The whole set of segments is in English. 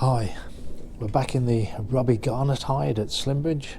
Hi, we're back in the Robbie Garnet hide at Slimbridge,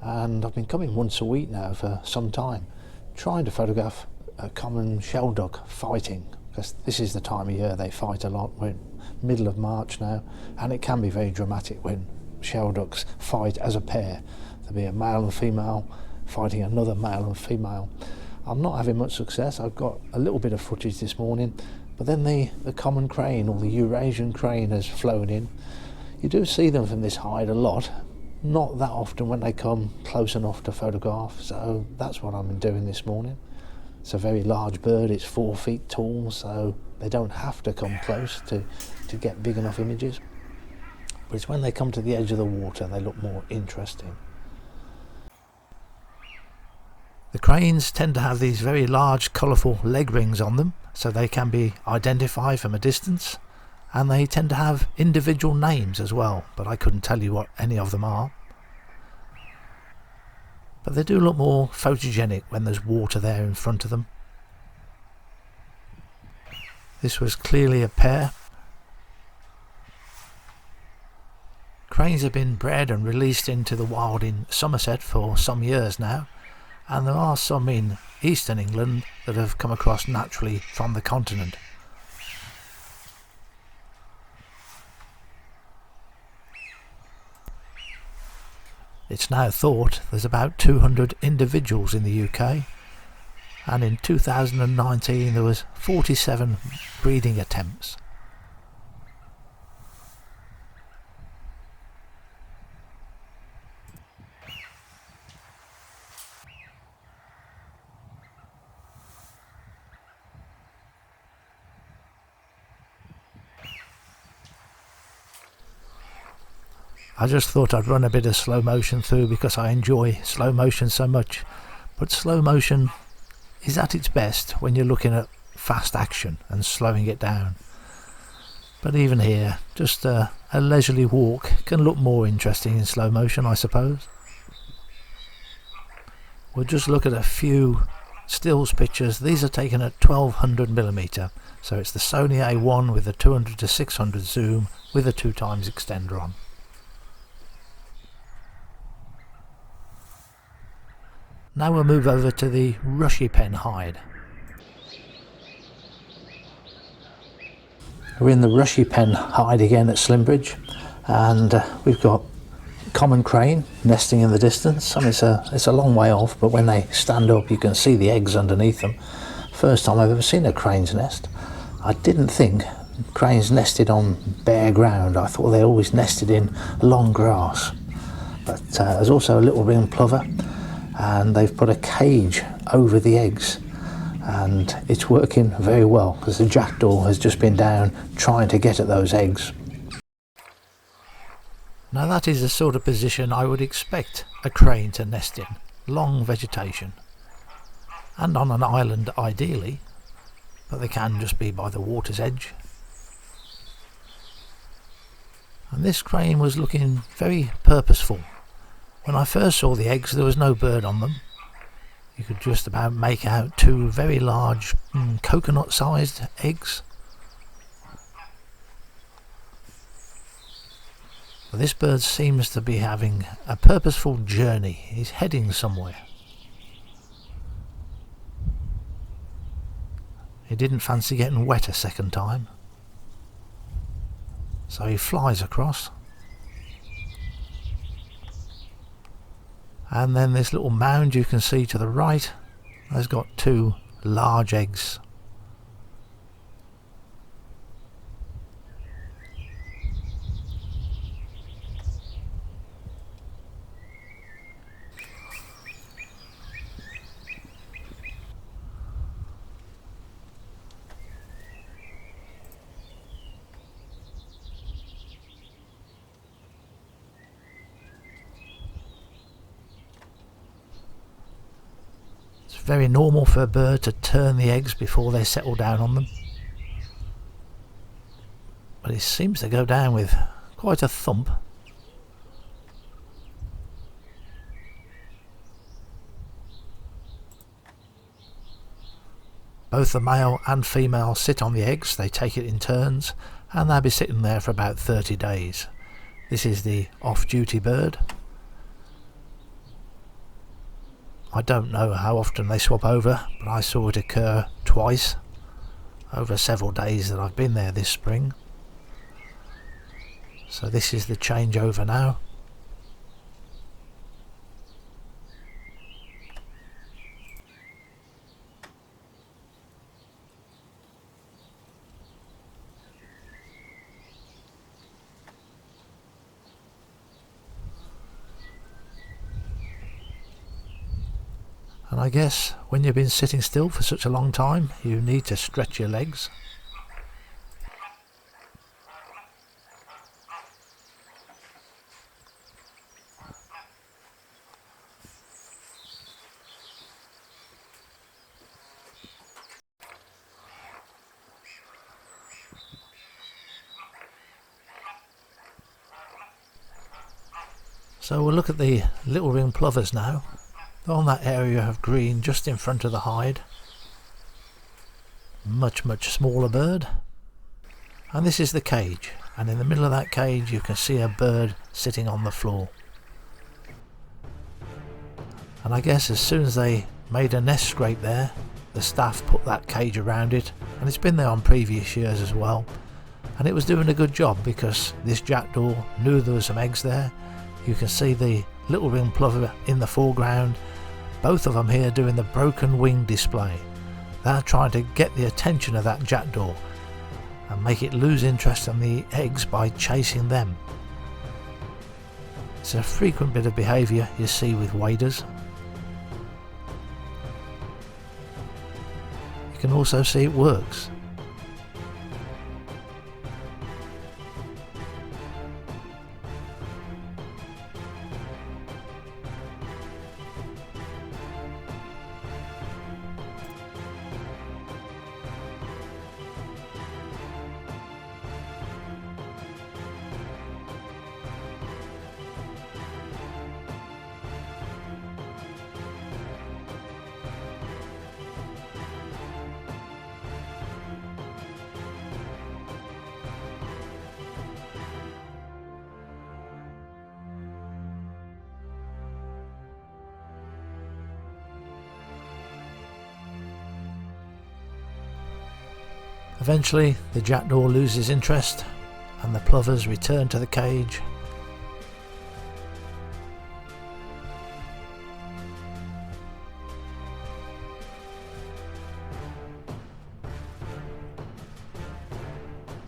and I've been coming once a week now for some time, trying to photograph a common shell duck fighting, because this is the time of year they fight a lot. We're middle of March now, and it can be very dramatic when shell ducks fight as a pair. There'll be a male and female fighting another male and female. I'm not having much success. I've got a little bit of footage this morning, but then the common crane, or the Eurasian crane, has flown in. You do see them from this hide a lot, not that often when they come close enough to photograph, so that's what I'm doing this morning. It's a very large bird, it's 4 feet tall, so they don't have to come close to get big enough images. But it's when they come to the edge of the water they look more interesting. The cranes tend to have these very large colourful leg rings on them, so they can be identified from a distance, and they tend to have individual names as well, but I couldn't tell you what any of them are. But they do look more photogenic when there's water there in front of them. This was clearly a pair. Cranes have been bred and released into the wild in Somerset for some years now, and there are some in eastern England that have come across naturally from the continent. It's now thought there's about 200 individuals in the UK, and in 2019 there was 47 breeding attempts. I just thought I'd run a bit of slow motion through because I enjoy slow motion so much, but slow motion is at its best when you're looking at fast action and slowing it down. But even here, just a leisurely walk can look more interesting in slow motion, I suppose. We'll just look at a few stills pictures. These are taken at 1200mm, so it's the Sony A1 with a 200 to 600 zoom with a 2x extender on. Now we'll move over to the rushy pen hide. We're in the rushy pen hide again at Slimbridge, and we've got common crane nesting in the distance. I mean, it's a long way off, but when they stand up you can see the eggs underneath them. First time I've ever seen a crane's nest. I didn't think cranes nested on bare ground. I thought they always nested in long grass. But there's also a little ringed plover, and they've put a cage over the eggs, and it's working very well because the jackdaw has just been down trying to get at those eggs. Now that is the sort of position I would expect a crane to nest in, long vegetation, and on an island ideally, but they can just be by the water's edge. And this crane was looking very purposeful. When I first saw the eggs there was no bird on them. You could just about make out two very large coconut sized eggs. But this bird seems to be having a purposeful journey. He's heading somewhere. He didn't fancy getting wet a second time, so he flies across. And then this little mound you can see to the right has got two large eggs. Very normal for a bird to turn the eggs before they settle down on them, but it seems to go down with quite a thump. Both the male and female sit on the eggs, they take it in turns, and they'll be sitting there for about 30 days. This is the off-duty bird. I don't know how often they swap over, but I saw it occur twice over several days that I've been there this spring. So this is the changeover now. And I guess when you've been sitting still for such a long time, you need to stretch your legs. So we'll look at the little ring plovers now. They're on that area of green just in front of the hide. Much smaller bird. And this is the cage, and in the middle of that cage you can see a bird sitting on the floor. And I guess as soon as they made a nest scrape there, the staff put that cage around it, and it's been there on previous years as well, and it was doing a good job because this jackdaw knew there were some eggs there. You can see the little ring plover in the foreground, both of them here doing the broken wing display. They're trying to get the attention of that jackdaw and make it lose interest in the eggs by chasing them. It's a frequent bit of behaviour you see with waders. You can also see it works. Eventually the jackdaw loses interest and the plovers return to the cage.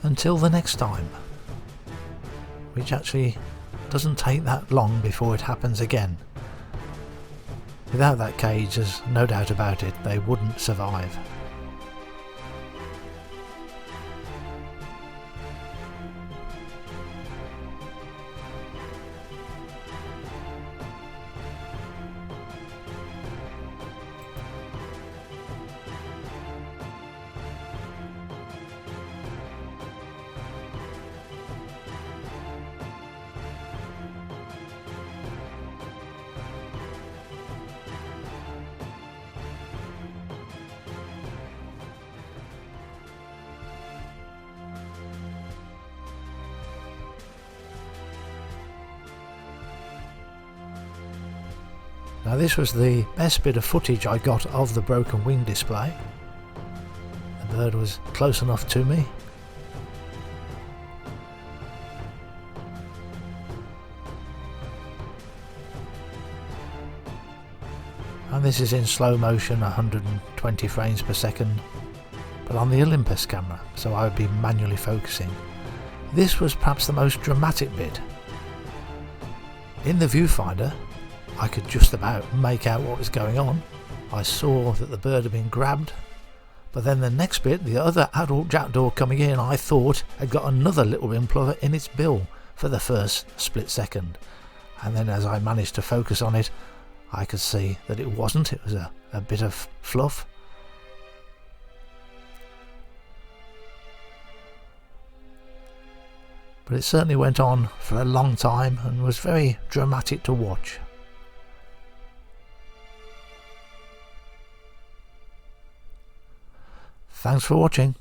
Until the next time, which actually doesn't take that long before it happens again. Without that cage, there's no doubt about it, they wouldn't survive. Now this was the best bit of footage I got of the broken wing display. The bird was close enough to me. And this is in slow motion, 120 frames per second, but on the Olympus camera, so I would be manually focusing. This was perhaps the most dramatic bit. In the viewfinder, I could just about make out what was going on. I saw that the bird had been grabbed, but then the next bit, the other adult jackdaw coming in, I thought had got another little ring plover in its bill for the first split second. And then as I managed to focus on it, I could see that it wasn't, it was a bit of fluff. But it certainly went on for a long time and was very dramatic to watch. Thanks for watching.